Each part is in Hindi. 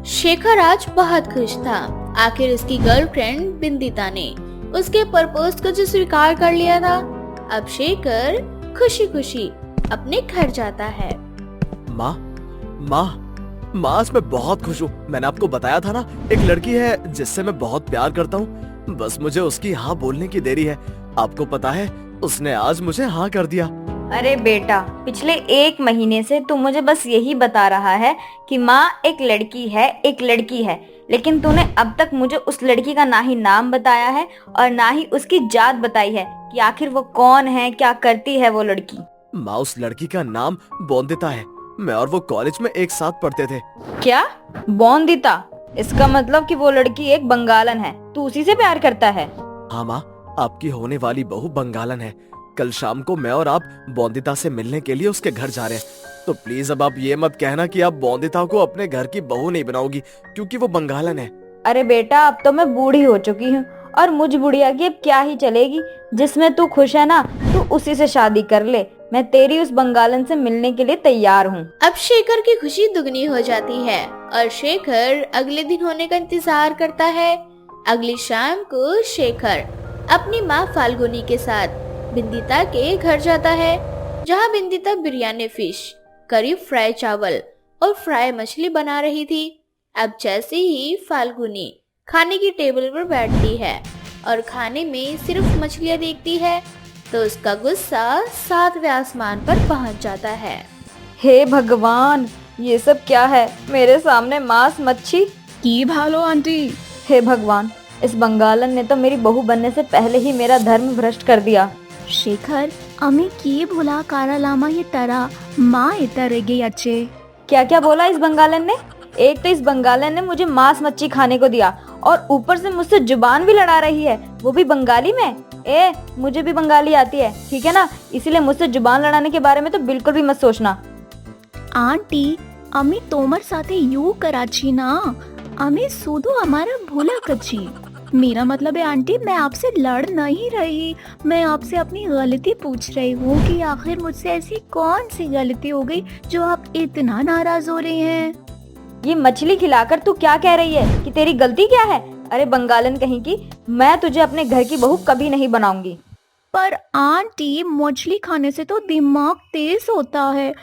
शेखर आज बहुत खुश था। आखिर उसकी गर्लफ्रेंड बिंदिता ने उसके प्रपोज को जो स्वीकार कर लिया था। अब शेखर खुशी खुशी अपने घर जाता है। माँ माँ माँ, आज मैं बहुत खुश हूँ। मैंने आपको बताया था ना, एक लड़की है जिससे मैं बहुत प्यार करता हूँ। बस मुझे उसकी हाँ बोलने की देरी है। आपको पता है, उसने आज मुझे हाँ कर दिया। अरे बेटा, पिछले 1 महीने से तू मुझे बस यही बता रहा है कि माँ एक लड़की है, एक लड़की है, लेकिन तूने अब तक मुझे उस लड़की का ना ही नाम बताया है और ना ही उसकी जात बताई है कि आखिर वो कौन है, क्या करती है वो लड़की। माँ, उस लड़की का नाम बोंदिता है। मैं और वो कॉलेज में एक साथ पढ़ते थे। क्या? बोंदिता? इसका मतलब कि वो लड़की एक बंगालन है, तू उसी से प्यार करता है? हाँ माँ, आपकी होने वाली बहू बंगालन है। कल शाम को मैं और आप बोंदिता से मिलने के लिए उसके घर जा रहे हैं। तो प्लीज अब आप ये मत कहना कि आप बोंदिता को अपने घर की बहू नहीं बनाओगी, क्योंकि वो बंगालन है। अरे बेटा, अब तो मैं बूढ़ी हो चुकी हूँ और मुझ बुढ़िया की अब क्या ही चलेगी। जिसमें तू खुश है ना, तू उसी से शादी कर ले। मैं तेरी उस बंगालन से मिलने के लिए तैयार हूँ। अब शेखर की खुशी दुगनी हो जाती है और शेखर अगले दिन होने का इंतजार करता है। अगली शाम को शेखर अपनी माँ फाल्गुनी के साथ बिंदिता के घर जाता है, जहाँ बिंदिता बिरयानी फिश, करी फ्राई चावल और फ्राई मछली बना रही थी। अब जैसे ही फाल्गुनी खाने की टेबल पर बैठती है और खाने में सिर्फ मछलियाँ देखती है, तो उसका गुस्सा 7वें आसमान पर पहुंच जाता है। हे भगवान, ये सब क्या है? मेरे सामने मांस मच्छी। की भालो आंटी। हे भगवान, इस बंगालन ने तो मेरी बहू बनने से पहले ही मेरा धर्म भ्रष्ट कर दिया। शेखर, अमी की भुला कारा लामा ये तरा माँ इतर गे अच्छे। क्या क्या बोला इस बंगालन ने? एक तो इस बंगालन ने मुझे मांस मच्छी खाने को दिया और ऊपर से मुझसे जुबान भी लड़ा रही है, वो भी बंगाली में। मुझे भी बंगाली आती है, ठीक है ना? इसीलिए मुझसे जुबान लड़ाने के बारे में तो बिल्कुल भी मत सोचना। आंटी, अमी तोमर साथे यू कराची ना, अमी सुधो हमारा भूला कच्ची। मेरा मतलब है आंटी, मैं आपसे लड़ नहीं रही, मैं आपसे अपनी गलती पूछ रही हूँ कि आखिर मुझसे ऐसी कौन सी गलती हो गई जो आप इतना नाराज हो रही हैं। ये मछली खिलाकर तू क्या कह रही है कि तेरी गलती क्या है? अरे बंगालन कहीं की, मैं तुझे अपने घर की बहू कभी नहीं बनाऊंगी। पर आंटी, मछली खाने से तो दिमाग तेज होता है।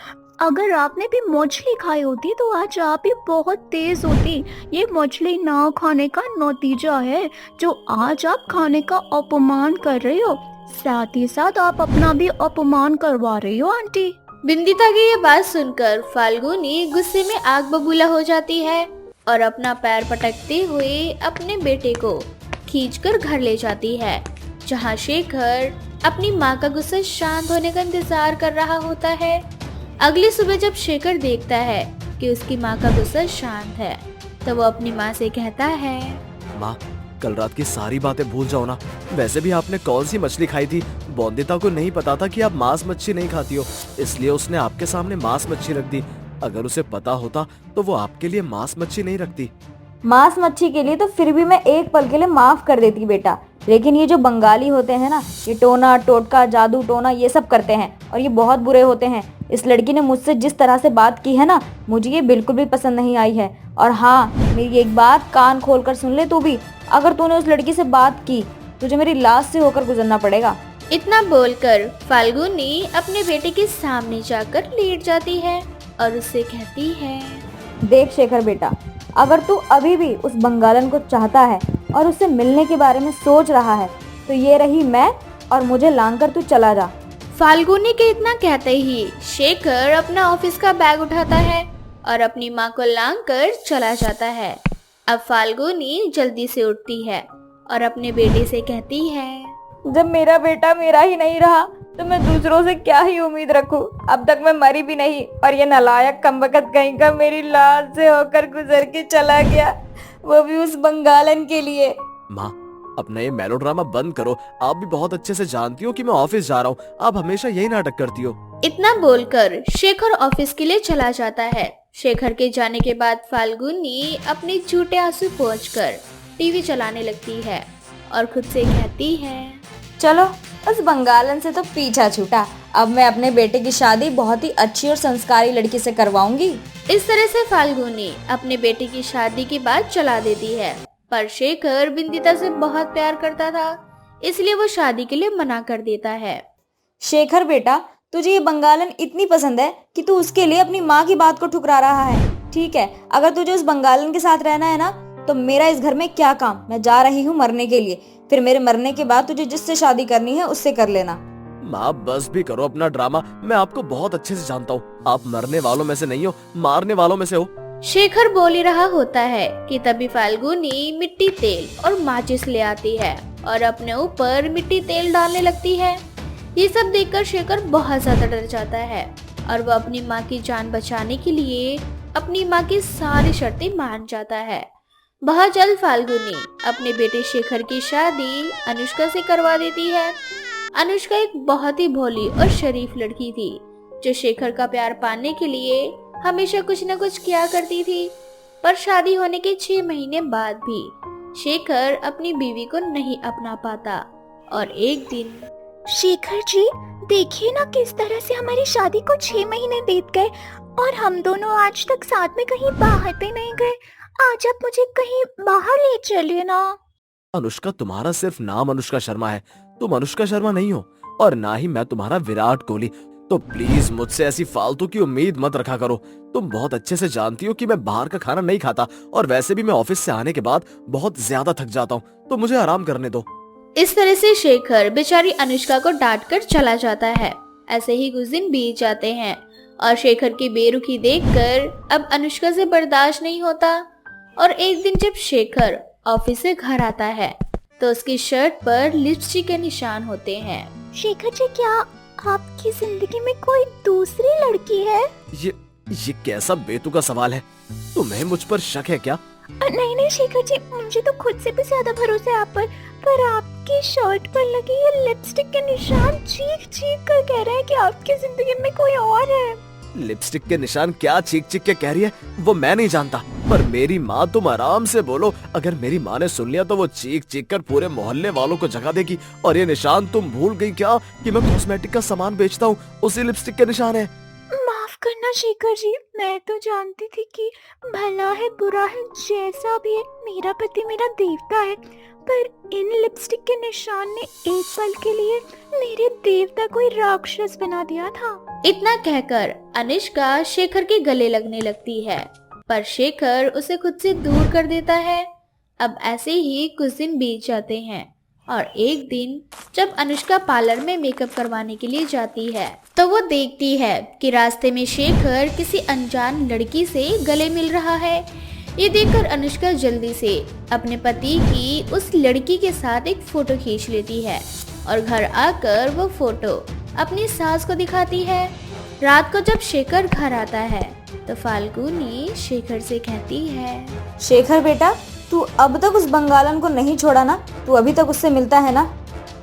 अगर आपने भी मछली खाई होती तो आज आप भी बहुत तेज होती। ये मछली ना खाने का नतीजा है जो आज आप खाने का अपमान कर रही हो। साथ ही साथ आप अपना भी अपमान करवा रही हो आंटी। बिंदिता की ये बात सुनकर फाल्गुनी गुस्से में आग बबूला हो जाती है और अपना पैर पटकते हुए अपने बेटे को खींचकर घर ले जाती है, जहाँ शेखर अपनी माँ का गुस्सा शांत होने का इंतजार कर रहा होता है। अगली सुबह जब शेखर देखता है कि उसकी माँ का गुस्सा शांत है, तो वो अपनी माँ से कहता है, माँ, कल रात की सारी बातें भूल जाओ ना। वैसे भी आपने कौन सी मछली खाई थी? बोंदिता को नहीं पता था कि आप मांस मच्छी नहीं खाती हो, इसलिए उसने आपके सामने मांस मच्छी रख दी। अगर उसे पता होता तो वो आपके लिए मांस मच्छी नहीं रखती। मांस मच्छी के लिए तो फिर भी मैं एक पल के लिए माफ कर देती बेटा, लेकिन ये जो बंगाली होते हैं ना, ये टोना टोटका जादू टोना ये सब करते हैं और ये बहुत बुरे होते हैं। इस लड़की ने मुझसे जिस तरह से बात की है ना, मुझे ये बिल्कुल भी पसंद नहीं आई है। और हाँ, मेरी एक बात कान खोल कर सुन ले तू भी, अगर तूने उस लड़की से बात की, तुझे मेरी लाश से होकर गुजरना पड़ेगा। इतना बोलकर फाल्गुनी अपने बेटे के सामने जाकर लेट जाती है और उससे कहती है, देख शेखर बेटा, अगर तू अभी भी उस बंगालन को चाहता है और उससे मिलने के बारे में सोच रहा है, तो ये रही मैं और मुझे लांघकर तू चला जा। फाल्गुनी के इतना कहते ही शेखर अपना ऑफिस का बैग उठाता है और अपनी माँ को लांघकर चला जाता है। अब फाल्गुनी जल्दी से उठती है और अपने बेटे से कहती है, जब मेरा बेटा मेरा ही नहीं रहा तो मैं दूसरों से क्या ही उम्मीद रखूं? अब तक मैं मरी भी नहीं और ये नालायक कमबख्त कहीं का मेरी लाश से होकर गुजर के चला गया, वो भी उस बंगालन के लिए। माँ, अपना ये मेलोड्रामा बंद करो। आप भी बहुत अच्छे से जानती हो कि मैं ऑफिस जा रहा हूँ। आप हमेशा यही नाटक करती हो। इतना बोलकर शेखर ऑफिस के लिए चला जाता है। शेखर के जाने के बाद फाल्गुनी अपने झूठे आंसू पोंछकर टीवी चलाने लगती है और खुद से कहती है, चलो उस बंगालन से तो पीछा छूटा। अब मैं अपने बेटे की शादी बहुत ही अच्छी और संस्कारी लड़की से करवाऊंगी। इस तरह से फाल्गुनी अपने बेटे की शादी की बात चला देती है, पर शेखर बिंदिता से बहुत प्यार करता था, इसलिए वो शादी के लिए मना कर देता है। शेखर बेटा, तुझे ये बंगालन इतनी पसंद है कि तू उसके लिए अपनी माँ की बात को ठुकरा रहा है। ठीक है, अगर तुझे उस बंगालन के साथ रहना है ना, तो मेरा इस घर में क्या काम। मैं जा रही हूँ मरने के लिए, फिर मेरे मरने के बाद तुझे जिससे शादी करनी है उससे कर लेना। माँ बस भी करो अपना ड्रामा, मैं आपको बहुत अच्छे से जानता हूँ। आप मरने वालों में से नहीं हो, मारने वालों में से हो। शेखर बोल ही रहा होता है कि तभी फाल्गुनी मिट्टी तेल और माचिस ले आती है और अपने ऊपर मिट्टी तेल डालने लगती है। ये सब देखकर शेखर बहुत ज्यादा डर जाता है और वो अपनी माँ की जान बचाने के लिए अपनी माँ की सारी शर्तें मान जाता है। बहुत जल्द फाल्गुनी अपने बेटे शेखर की शादी अनुष्का से करवा देती है। अनुष्का एक बहुत ही भोली और शरीफ लड़की थी, जो शेखर का प्यार पाने के लिए हमेशा कुछ न कुछ किया करती थी। पर शादी होने के 6 महीने बाद भी शेखर अपनी बीवी को नहीं अपना पाता और एक दिन शेखर जी, देखिए ना किस तरह से हमारी शादी को 6 महीने बीत गए और हम दोनों आज तक साथ में कहीं बाहर भी नहीं गए। आज आप मुझे कहीं बाहर ले चलिए ना। अनुष्का, तुम्हारा सिर्फ नाम अनुष्का शर्मा है, तुम अनुष्का शर्मा नहीं हो, और ना ही मैं तुम्हारा विराट कोहली। तो प्लीज मुझसे ऐसी फालतू की उम्मीद मत रखा करो। तुम बहुत अच्छे से जानती हो कि मैं बाहर का खाना नहीं खाता, और वैसे भी मैं ऑफिस से आने के बाद बहुत ज्यादा थक जाता हूँ, तो मुझे आराम करने दो। इस तरह से शेखर बेचारी अनुष्का को डांट कर चला जाता है। ऐसे ही कुछ दिन बीत जाते हैं और शेखर की बेरुखी देखकर अब अनुष्का से बर्दाश्त नहीं होता। और एक दिन जब शेखर ऑफिस से घर आता है तो उसकी शर्ट पर लिपस्टिक के निशान होते हैं। शेखर जी, क्या आपकी जिंदगी में कोई दूसरी लड़की है? ये कैसा बेतुका सवाल है? तुम्हें मुझ पर शक है क्या? नहीं शेखर जी, मुझे तो खुद से भी ज्यादा भरोसा है आप पर आपकी शर्ट पर लगे ये लिपस्टिक के निशान चीख चीख कर कह रहे हैं कि आपकी जिंदगी में कोई और है। लिपस्टिक के निशान क्या चीख चीख के कह रही है वो मैं नहीं जानता, पर मेरी माँ, तुम आराम से बोलो। अगर मेरी माँ ने सुन लिया तो वो चीख चीख कर पूरे मोहल्ले वालों को जगा देगी। और ये निशान तुम भूल गई क्या कि मैं कॉस्मेटिक का सामान बेचता हूँ? उसी लिपस्टिक के निशान है। माफ करना शेखर जी, मैं तो जानती थी कि भला है बुरा है जैसा भी है, मेरा पति मेरा देवता है, पर इन लिपस्टिक के निशान ने एक पल के लिए मेरे देवता को राक्षस बना दिया था। इतना कहकर अनुष्का शेखर के गले लगने लगती है, पर शेखर उसे खुद से दूर कर देता है। अब ऐसे ही कुछ दिन बीत जाते हैं और एक दिन जब अनुष्का पार्लर में मेकअप करवाने के लिए जाती है तो वो देखती है कि रास्ते में शेखर किसी अनजान लड़की से गले मिल रहा है। ये देखकर अनुष्का जल्दी से अपने पति की उस लड़की के साथ एक फोटो खींच लेती है और घर आकर वो फोटो अपनी सास को दिखाती है। रात को जब शेखर घर आता है तो फाल्गुनी शेखर से कहती है, शेखर बेटा, तू अब तक उस बंगालन को नहीं छोड़ा ना? तू अभी तक उससे मिलता है ना?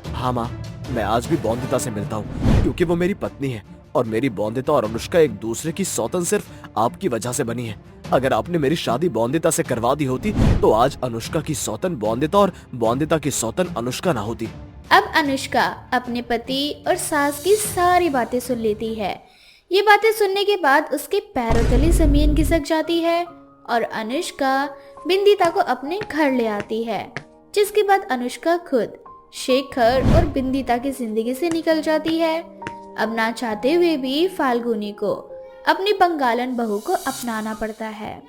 हाँ माँ, मैं आज भी बॉन्दिता से मिलता हूँ, क्योंकि वो मेरी पत्नी है और मेरी बॉन्दिता और अनुष्का एक दूसरे की सौतन सिर्फ आपकी वजह से बनी है। अगर आपने मेरी शादी बॉन्दिता से करवा दी होती तो आज अनुष्का की सौतन बॉन्दिता और बॉन्दिता की सौतन अनुष्का ना होती। अब अनुष्का अपने पति और सास की सारी बातें सुन लेती है। ये बातें सुनने के बाद उसके पैरों तले जमीन खिसक जाती है और अनुष्का बिंदिता को अपने घर ले आती है, जिसके बाद अनुष्का खुद शेखर और बिंदिता की जिंदगी से निकल जाती है। अब ना चाहते हुए भी फाल्गुनी को अपनी बंगालन बहू को अपनाना पड़ता है।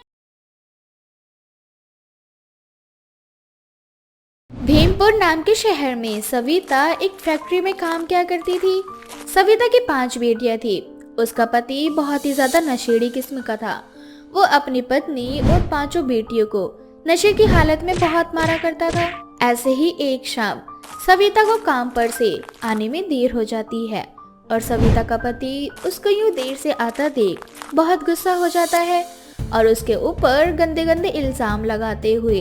भीमपुर नाम के शहर में सविता एक फैक्ट्री में काम किया करती थी। सविता की 5 बेटियां थी। उसका पति बहुत ही ज्यादा नशेड़ी किस्म का था। वो अपनी पत्नी और 5 बेटियों को नशे की हालत में बहुत मारा करता था। ऐसे ही एक शाम सविता को काम पर से आने में देर हो जाती है और सविता का पति उसको यूं देर से आता देख बहुत गुस्सा हो जाता है और उसके ऊपर गंदे गंदे इल्जाम लगाते हुए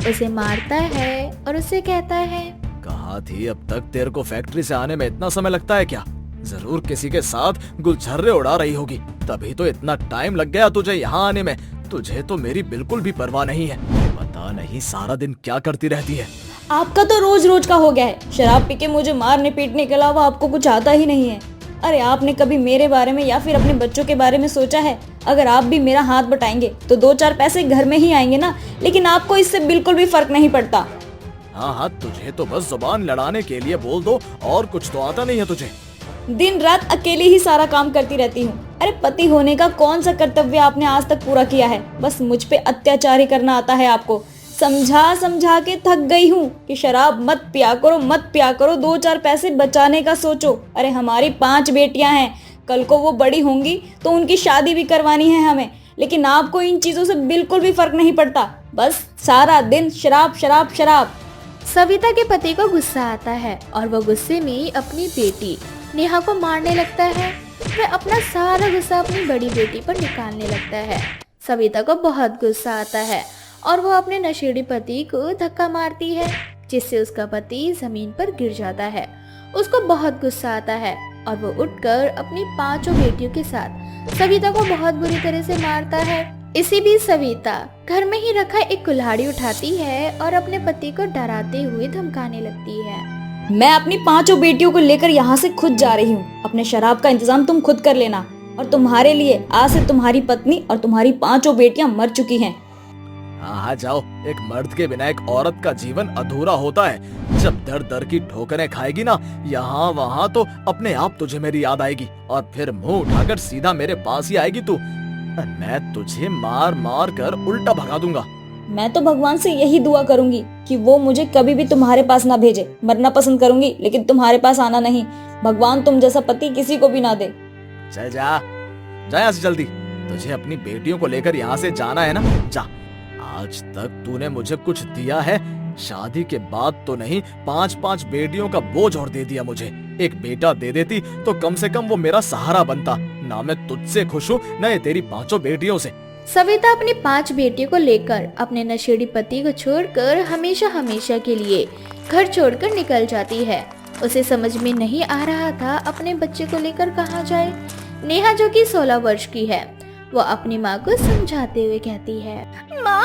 उसे मारता है और उसे कहता है, कहाँ थी अब तक? तेरे को फैक्ट्री से आने में इतना समय लगता है क्या? जरूर किसी के साथ गुलछर्रे उड़ा रही होगी, तभी तो इतना टाइम लग गया तुझे यहाँ आने में। तुझे तो मेरी बिल्कुल भी परवाह नहीं है। पता नहीं सारा दिन क्या करती रहती है। आपका तो रोज रोज का हो गया है। शराब पी के मुझे मारने पीटने के अलावा आपको कुछ आता ही नहीं है। अरे आपने कभी मेरे बारे में या फिर अपने बच्चों के बारे में सोचा है? अगर आप भी मेरा हाथ बटाएंगे तो 2-4 पैसे घर में ही आएंगे ना, लेकिन आपको इससे बिल्कुल भी फर्क नहीं पड़ता। हाँ हाँ, तुझे तो बस जुबान लड़ाने के लिए बोल दो, और कुछ तो आता नहीं है तुझे। दिन रात अकेले ही सारा काम करती रहती हूँ। अरे पति होने का कौन सा कर्तव्य आपने आज तक पूरा किया है? बस मुझ पे अत्याचार ही करना आता है आपको। समझा समझा के थक गई हूँ कि शराब मत पिया करो, मत पिया करो, 2-4 पैसे बचाने का सोचो। अरे हमारी 5 बेटियां हैं, कल को वो बड़ी होंगी तो उनकी शादी भी करवानी है हमें, लेकिन आपको इन चीजों से बिल्कुल भी फर्क नहीं पड़ता। बस सारा दिन शराब शराब शराब। सविता के पति को गुस्सा आता है और वो गुस्से में अपनी बेटी नेहा को मारने लगता है। वह अपना सारा गुस्सा अपनी बड़ी बेटी पर निकालने लगता है। सविता को बहुत गुस्सा आता है और वो अपने नशेड़ी पति को धक्का मारती है, जिससे उसका पति जमीन पर गिर जाता है। उसको बहुत गुस्सा आता है और वो उठकर अपनी 5 बेटियों के साथ सविता को बहुत बुरी तरह से मारता है। इसी बीच सविता घर में ही रखा एक कुल्हाड़ी उठाती है और अपने पति को डराते हुए धमकाने लगती है। मैं अपनी 5 बेटियों को लेकर यहाँ से खुद जा रही हूँ। अपने शराब का इंतजाम तुम खुद कर लेना, और तुम्हारे लिए आज से तुम्हारी पत्नी और तुम्हारी 5 बेटियां मर चुकी हैं। हाँ जाओ, एक मर्द के बिना एक औरत का जीवन अधूरा होता है। जब दर दर की ठोकरें खाएगी ना यहाँ वहाँ, तो अपने आप तुझे मेरी याद आएगी और फिर मुंह उठाकर सीधा मेरे पास ही आएगी तू। मैं तुझे मार मार कर उल्टा भगा दूंगा। मैं तो भगवान से यही दुआ करूंगी कि वो मुझे कभी भी तुम्हारे पास ना भेजे। मरना पसंद करूंगी लेकिन तुम्हारे पास आना नहीं। भगवान तुम जैसा पति किसी को भी ना दे। चल जा, जा यहाँ से जल्दी। तुझे अपनी बेटियों को लेकर यहाँ से जाना है ना, जा। आज तक तूने मुझे कुछ दिया है? शादी के बाद तो नहीं, 5-5 बेटियों का बोझ और दे दिया मुझे। एक बेटा दे देती तो कम से कम वो मेरा सहारा बनता। ना मैं तुझसे खुश हूँ, न ये तेरी 5 बेटियों से। सविता अपनी 5 बेटियों को लेकर अपने नशेड़ी पति को छोड़कर हमेशा हमेशा के लिए घर छोड़कर निकल जाती है। उसे समझ में नहीं आ रहा था अपने बच्चे को लेकर कहाँ जाए। नेहा जो कि 16 वर्ष की है, वो अपनी माँ को समझाते हुए कहती है, माँ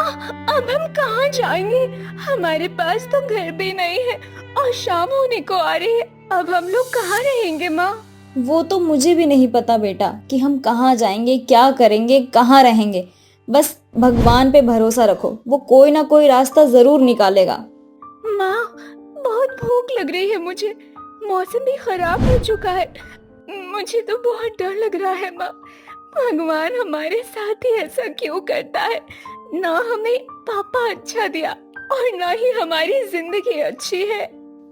अब हम कहाँ जाएंगे? हमारे पास तो घर भी नहीं है और शाम होने को आ रही है। अब हम लोग कहाँ रहेंगे माँ? वो तो मुझे भी नहीं पता बेटा कि हम कहाँ जाएंगे, क्या करेंगे, कहाँ रहेंगे। बस भगवान पे भरोसा रखो, वो कोई ना कोई रास्ता जरूर निकालेगा। माँ बहुत भूख लग रही है मुझे। मौसम भी खराब हो चुका है। मुझे तो बहुत डर लग रहा है माँ। भगवान हमारे साथ ही ऐसा क्यों करता है? ना हमें पापा अच्छा दिया और ना ही हमारी जिंदगी अच्छी है।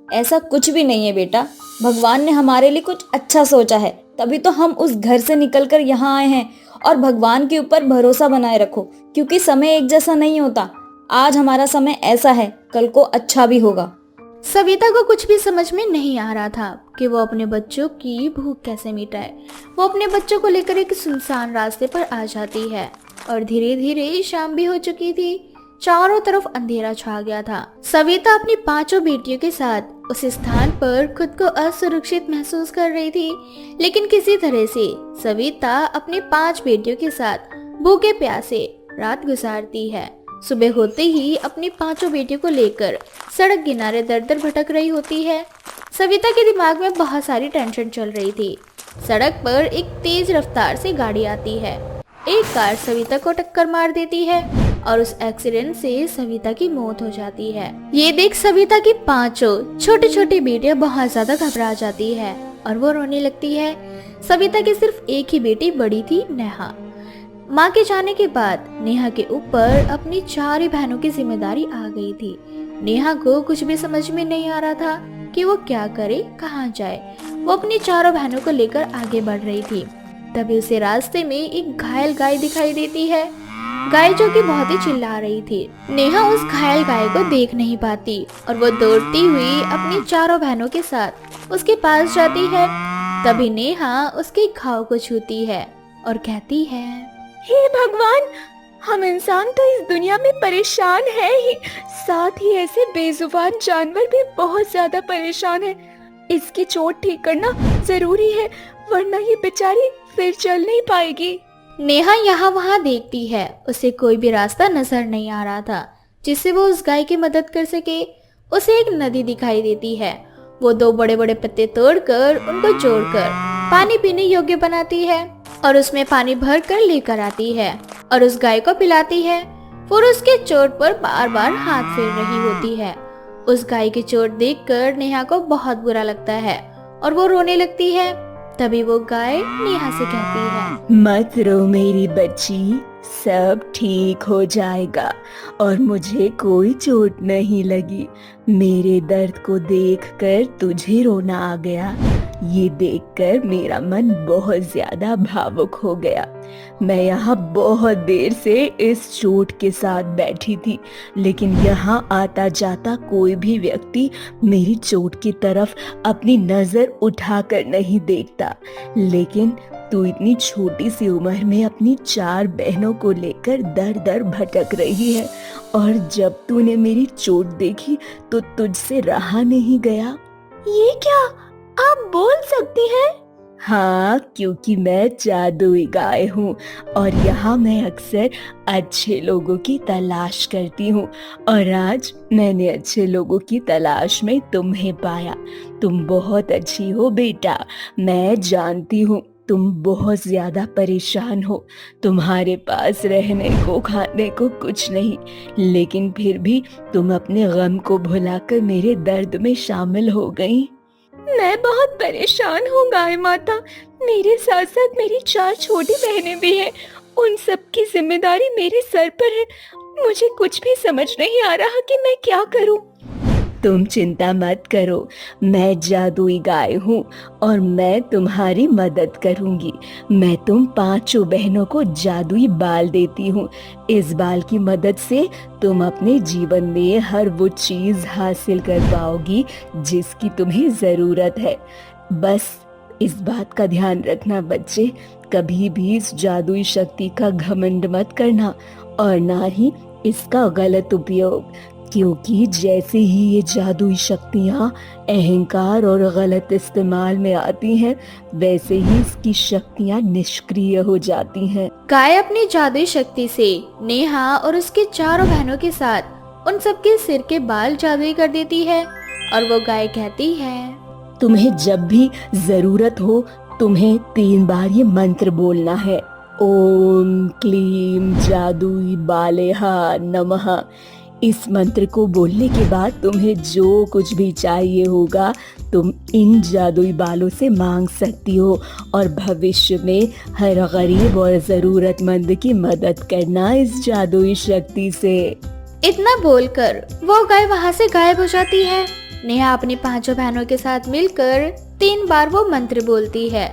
ऐसा कुछ भी नहीं है बेटा, भगवान ने हमारे लिए कुछ अच्छा सोचा है, तभी तो हम उस घर से निकलकर यहाँ आए हैं। और भगवान के ऊपर भरोसा बनाए रखो, क्योंकि समय एक जैसा नहीं होता। आज हमारा समय ऐसा है, कल को अच्छा भी होगा। सविता को कुछ भी समझ में नहीं आ रहा था कि वो अपने बच्चों की भूख कैसे मिटाए। वो अपने बच्चों को लेकर एक सुनसान रास्ते पर आ जाती है और धीरे धीरे शाम भी हो चुकी थी। चारों तरफ अंधेरा छा गया था। सविता अपनी 5 बेटियों के साथ उस स्थान पर खुद को असुरक्षित महसूस कर रही थी, लेकिन किसी तरह से सविता अपनी 5 बेटियों के साथ भूखे प्यासे रात गुजारती है। सुबह होते ही अपनी 5 बेटियों को लेकर सड़क किनारे दर दर भटक रही होती है। सविता के दिमाग में बहुत सारी टेंशन चल रही थी। सड़क पर एक तेज रफ्तार से गाड़ी आती है। एक कार सविता को टक्कर मार देती है और उस एक्सीडेंट से सविता की मौत हो जाती है। ये देख सविता की 5 छोटी छोटी बेटियां बहुत ज्यादा घबरा जाती है और वो रोने लगती है। सविता की सिर्फ एक ही बेटी बड़ी थी, नेहा। माँ के जाने के बाद नेहा के ऊपर अपनी 4 बहनों की जिम्मेदारी आ गई थी। नेहा को कुछ भी समझ में नहीं आ रहा था कि वो क्या करे, कहाँ जाए। वो अपनी 4 बहनों को लेकर आगे बढ़ रही थी। तभी उसे रास्ते में एक घायल गाय दिखाई देती है, गाय जो कि बहुत ही चिल्ला रही थी। नेहा उस घायल गाय को देख नहीं पाती और वो दौड़ती हुई अपनी 4 बहनों के साथ उसके पास जाती है। तभी नेहा उसके घाव को छूती है और कहती है, हे भगवान, हम इंसान तो इस दुनिया में परेशान है ही, साथ ही ऐसे बेजुबान जानवर भी बहुत ज्यादा परेशान है। इसकी चोट ठीक करना जरूरी है, वरना ये बेचारी फिर चल नहीं पाएगी। नेहा यहाँ वहाँ देखती है, उसे कोई भी रास्ता नजर नहीं आ रहा था जिससे वो उस गाय की मदद कर सके। उसे एक नदी दिखाई देती है। वो दो बड़े बड़े पत्ते तोड़कर उनको जोड़कर पानी पीने योग्य बनाती है और उसमें पानी भर कर लेकर आती है और उस गाय को पिलाती है। फिर उसके चोट पर बार बार हाथ फेर रही होती है। उस गाय की चोट देखकर नेहा को बहुत बुरा लगता है और वो रोने लगती है। तभी वो गाय नेहा से कहती है, मत रो मेरी बच्ची, सब ठीक हो जाएगा और मुझे कोई चोट नहीं लगी। मेरे दर्द को देखकर तुझे रोना आ गया। ये देखकर मेरा मन बहुत ज्यादा भावुक हो गया। मैं यहाँ बहुत देर से इस चोट के साथ बैठी थी, लेकिन यहाँ आता जाता कोई भी व्यक्ति मेरी चोट की तरफ अपनी नजर उठाकर नहीं देखता। लेकिन तू इतनी छोटी सी उम्र में अपनी 4 बहनों को लेकर दर दर भटक रही है और जब तूने मेरी चोट देखी तो तुझसे रहा नहीं गया। ये क्या आप बोल सकती हैं? हाँ, क्योंकि मैं जादुई गाय हूँ और यहाँ मैं अक्सर अच्छे लोगों की तलाश करती हूँ और आज मैंने अच्छे लोगों की तलाश में तुम्हें पाया। तुम बहुत अच्छी हो बेटा, मैं जानती हूँ तुम बहुत ज्यादा परेशान हो। तुम्हारे पास रहने को खाने को कुछ नहीं, लेकिन फिर भी तुम अपने गम को भुलाकर मेरे दर्द में शामिल हो गई। मैं बहुत परेशान हूँ गाय माता। मेरे साथ साथ मेरी 4 छोटी बहनें भी हैं। उन सब की जिम्मेदारी मेरे सर पर है। मुझे कुछ भी समझ नहीं आ रहा कि मैं क्या करूँ। तुम चिंता मत करो, मैं जादुई गाय हूँ और मैं तुम्हारी मदद करूँगी। मैं तुम 5 बहनों को जादुई बाल देती हूँ। इस बाल की मदद से तुम अपने जीवन में हर वो चीज हासिल कर पाओगी जिसकी तुम्हें जरूरत है। बस इस बात का ध्यान रखना बच्चे, कभी भी इस जादुई शक्ति का घमंड मत करना और ना ही इसका गलत उपयोग, क्योंकि जैसे ही ये जादुई शक्तियाँ अहंकार और गलत इस्तेमाल में आती हैं, वैसे ही इसकी शक्तियाँ निष्क्रिय हो जाती हैं। गाय अपनी जादुई शक्ति से नेहा और उसके 4 बहनों के साथ उन सबके सिर के बाल जादुई कर देती है और वो गाय कहती है, तुम्हें जब भी जरूरत हो तुम्हें 3 बार ये मंत्र बोलना है, ओम क्लीम जादुई बालेहा नमः। इस मंत्र को बोलने के बाद तुम्हें जो कुछ भी चाहिए होगा तुम इन जादुई बालों से मांग सकती हो और भविष्य में हर गरीब और जरूरतमंद की मदद करना इस जादुई शक्ति से। इतना बोलकर वो गाय वहाँ से गायब हो जाती है। नेहा अपनी 5 बहनों के साथ मिलकर 3 बार वो मंत्र बोलती है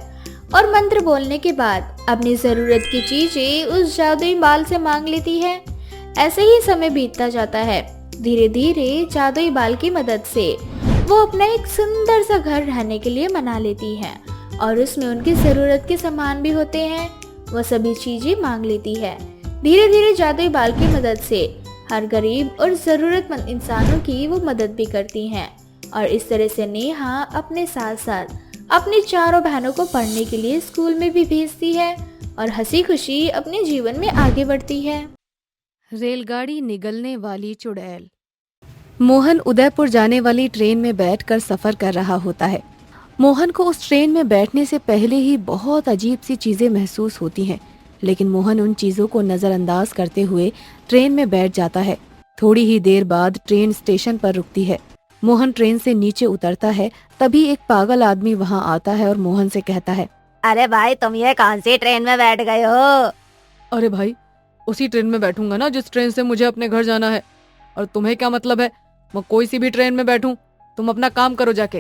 और मंत्र बोलने के बाद अपनी जरूरत की चीजें उस जादुई बाल से मांग लेती है। ऐसे ही समय बीतता जाता है। धीरे धीरे जादुई बाल की मदद से वो अपना एक सुंदर सा घर रहने के लिए बना लेती है और उसमें उनकी जरूरत के सामान भी होते हैं। वो सभी चीजें मांग लेती है। धीरे धीरे जादुई बाल की मदद से हर गरीब और जरूरतमंद इंसानों की वो मदद भी करती हैं और इस तरह से नेहा अपने साथ साथ अपनी 4 बहनों को पढ़ने के लिए स्कूल में भी भेजती है और हंसी खुशी अपने जीवन में आगे बढ़ती है। रेलगाड़ी निगलने वाली चुड़ैल। मोहन उदयपुर जाने वाली ट्रेन में बैठकर सफर कर रहा होता है। मोहन को उस ट्रेन में बैठने से पहले ही बहुत अजीब सी चीजें महसूस होती हैं, लेकिन मोहन उन चीजों को नजरअंदाज करते हुए ट्रेन में बैठ जाता है। थोड़ी ही देर बाद ट्रेन स्टेशन पर रुकती है। मोहन ट्रेन से नीचे उतरता है, तभी एक पागल आदमी वहाँ आता है और मोहन से कहता है, अरे भाई तुम ये कौन सी ट्रेन में बैठ गए हो? अरे भाई, उसी ट्रेन में बैठूंगा ना जिस ट्रेन से मुझे अपने घर जाना है। और तुम्हें क्या मतलब है मैं कोई सी भी ट्रेन में बैठूं? तुम अपना काम करो जाके।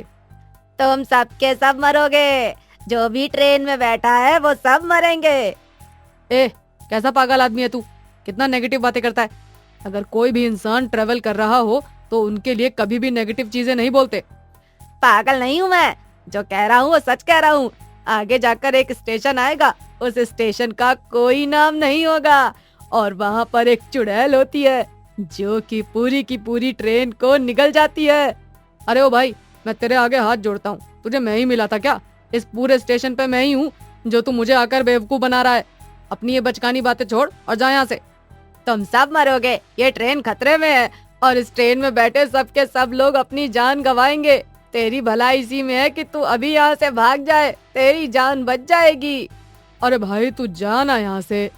तुम सब के सब मरोगे। जो भी ट्रेन में बैठा है वो सब मरेंगे। ए, कैसा पागल आदमी है तू? कितना नेगेटिव बातें करता है। अगर कोई भी इंसान ट्रेवल कर रहा हो तो उनके लिए कभी भी नेगेटिव चीजें नहीं बोलते। पागल नहीं हूँ मैं, जो कह रहा हूँ वो सच कह रहा हूँ। आगे जाकर एक स्टेशन आएगा, उस स्टेशन का कोई नाम नहीं होगा और वहाँ पर एक चुड़ैल होती है जो कि पूरी की पूरी ट्रेन को निगल जाती है। अरे ओ भाई, मैं तेरे आगे हाथ जोड़ता हूँ, तुझे मैं ही मिला था क्या? इस पूरे स्टेशन पे मैं ही हूँ जो तू मुझे आकर बेवकूफ बना रहा है। अपनी ये बचकानी बातें छोड़ और जा यहाँ से। तुम सब मरोगे, ये ट्रेन खतरे में है और इस ट्रेन में बैठे सब के सब लोग अपनी जान गंवाएंगे। तेरी भलाई इसी में है कि तू अभी यहाँ से भाग जाए, तेरी जान बच जाएगी। अरे भाई तू जाना यहाँ से।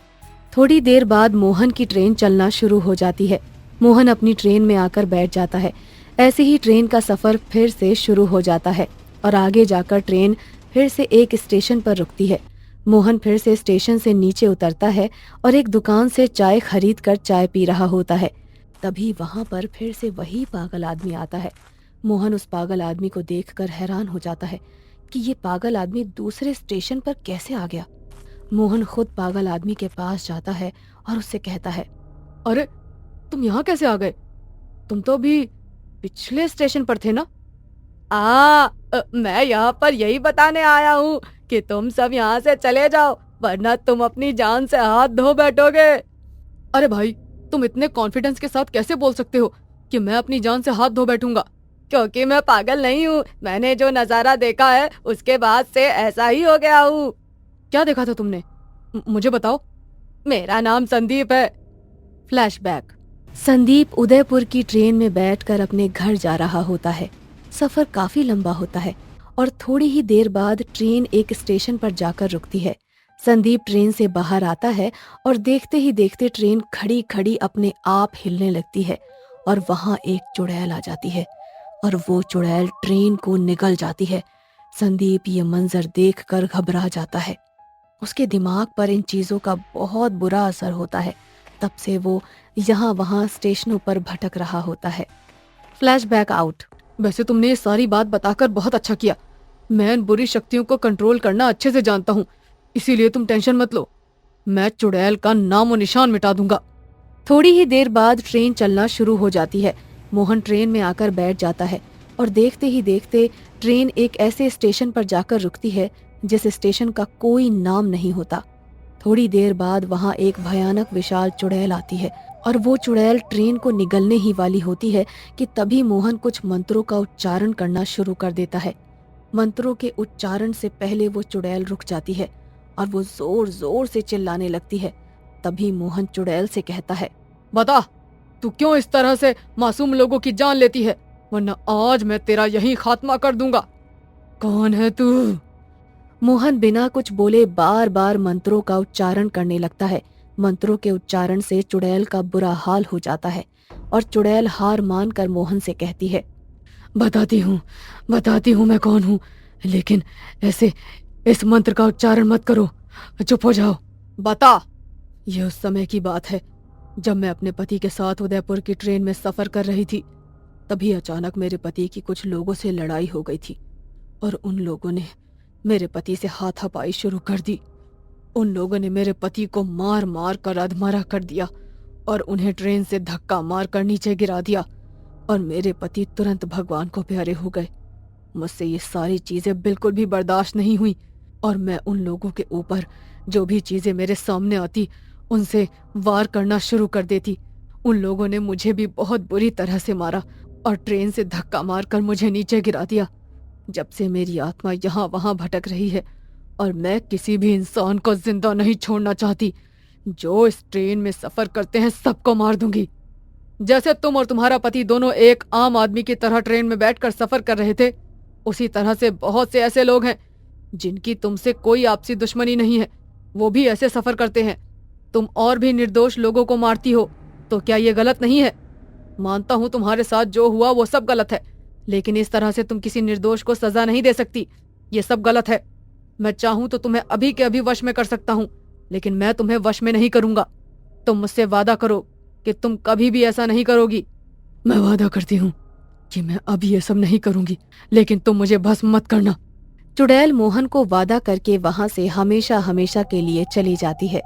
थोड़ी देर बाद मोहन की ट्रेन चलना शुरू हो जाती है। मोहन अपनी ट्रेन में आकर बैठ जाता है। ऐसे ही ट्रेन का सफर फिर से शुरू हो जाता है और आगे जाकर ट्रेन फिर से एक स्टेशन पर रुकती है। मोहन फिर से स्टेशन से नीचे उतरता है और एक दुकान से चाय खरीद कर चाय पी रहा होता है। तभी वहां पर फिर से वही पागल आदमी आता है। मोहन उस पागल आदमी को देखकर हैरान हो जाता है कि ये पागल आदमी दूसरे स्टेशन पर कैसे आ गया। मोहन खुद पागल आदमी के पास जाता है और उससे कहता है, अरे तुम यहाँ कैसे आ गए? तुम तो भी पिछले स्टेशन पर थे ना? मैं यहाँ पर यही बताने आया हूँ कि तुम सब यहाँ से चले जाओ, वरना तुम अपनी जान से हाथ धो बैठोगे। अरे भाई तुम इतने कॉन्फिडेंस के साथ कैसे बोल सकते हो कि मैं अपनी जान से हाथ धो बैठूंगा? क्योंकि मैं पागल नहीं हूँ, मैंने जो नजारा देखा है उसके बाद से ऐसा ही हो गया हूँ। क्या देखा था तुमने? मुझे बताओ। मेरा नाम संदीप है। फ्लैशबैक। संदीप उदयपुर की ट्रेन में बैठकर अपने घर जा रहा होता है। सफर काफी लंबा होता है और थोड़ी ही देर बाद ट्रेन एक स्टेशन पर जाकर रुकती है। संदीप ट्रेन से बाहर आता है और देखते ही देखते ट्रेन खड़ी खड़ी अपने आप हिलने लगती है और वहां एक चुड़ैल आ जाती है और वो चुड़ैल ट्रेन को निगल जाती है। संदीप ये मंजर देखकर घबरा जाता है। उसके दिमाग पर इन चीजों का बहुत बुरा असर होता है। तब से वो यहाँ वहाँ स्टेशनों पर भटक रहा होता है। Flashback out. वैसे तुमने ये सारी बात बताकर बहुत अच्छा किया। मैं इन बुरी शक्तियों को कंट्रोल करना अच्छे से जानता हूँ, इसीलिए तुम टेंशन मत लो। मैं चुड़ैल का नामो निशान मिटा दूंगा। थोड़ी ही देर बाद ट्रेन चलना शुरू हो जाती है। मोहन ट्रेन में आकर बैठ जाता है और देखते ही देखते ट्रेन एक ऐसे स्टेशन पर जाकर रुकती है जिस स्टेशन का कोई नाम नहीं होता। थोड़ी देर बाद वहां एक भयानक विशाल चुड़ैल आती है और वो चुड़ैल ट्रेन को निगलने ही वाली होती है कि तभी मोहन कुछ मंत्रों का उच्चारण करना शुरू कर देता है। मंत्रों के उच्चारण से पहले वो चुड़ैल रुक जाती है और वो जोर जोर से चिल्लाने लगती है। तभी मोहन चुड़ैल से कहता है, बता तू क्यों इस तरह से मासूम लोगों की जान लेती है, वरना आज मैं तेरा यहीं खात्मा कर दूंगा। कौन है तू? मोहन बिना कुछ बोले बार बार मंत्रों का उच्चारण करने लगता है। मंत्रों के उच्चारण से चुड़ैल का बुरा हाल हो जाता है और चुड़ैल हार मानकर मोहन से कहती है, बताती हूँ मैं कौन हूँ, लेकिन ऐसे इस मंत्र का उच्चारण मत करो, चुप हो जाओ। बता। यह उस समय की बात है जब मैं अपने पति के साथ उदयपुर की ट्रेन में सफर कर रही थी। तभी अचानक मेरे पति की कुछ लोगों से लड़ाई हो गई थी और उन लोगों ने मेरे पति से हाथापाई शुरू कर दी। उन लोगों ने मेरे पति को मार मार कर अधमरा कर दिया और उन्हें ट्रेन से धक्का मार कर नीचे गिरा दिया और मेरे पति तुरंत भगवान को प्यारे हो गए। मुझसे ये सारी चीजें बिल्कुल भी बर्दाश्त नहीं हुई और मैं उन लोगों के ऊपर जो भी चीजें मेरे सामने आती उनसे वार करना शुरू कर देती। उन लोगों ने मुझे भी बहुत बुरी तरह से मारा और ट्रेन से धक्का मारकर मुझे नीचे गिरा दिया। जब से मेरी आत्मा यहाँ वहाँ भटक रही है और मैं किसी भी इंसान को जिंदा नहीं छोड़ना चाहती। जो इस ट्रेन में सफर करते हैं सबको मार दूंगी। जैसे तुम और तुम्हारा पति दोनों एक आम आदमी की तरह ट्रेन में बैठकर सफर कर रहे थे, उसी तरह से बहुत से ऐसे लोग हैं जिनकी तुमसे कोई आपसी दुश्मनी नहीं है, वो भी ऐसे सफर करते हैं। तुम और भी निर्दोष लोगों को मारती हो, तो क्या ये गलत नहीं है? मानता हूँ तुम्हारे साथ जो हुआ वो सब गलत है, लेकिन इस तरह से तुम किसी निर्दोष को सजा नहीं दे सकती। ये सब गलत है। मैं चाहूँ तो तुम्हें अभी के अभी वश में कर सकता हूँ, लेकिन मैं तुम्हें वश में नहीं करूंगा। तुम मुझसे वादा करो कि तुम कभी भी ऐसा नहीं करोगी। मैं वादा करती हूँ कि मैं अब ये सब नहीं करूंगी, लेकिन तुम मुझे भस्म मत करना। चुड़ैल मोहन को वादा करके वहां से हमेशा हमेशा के लिए चली जाती है।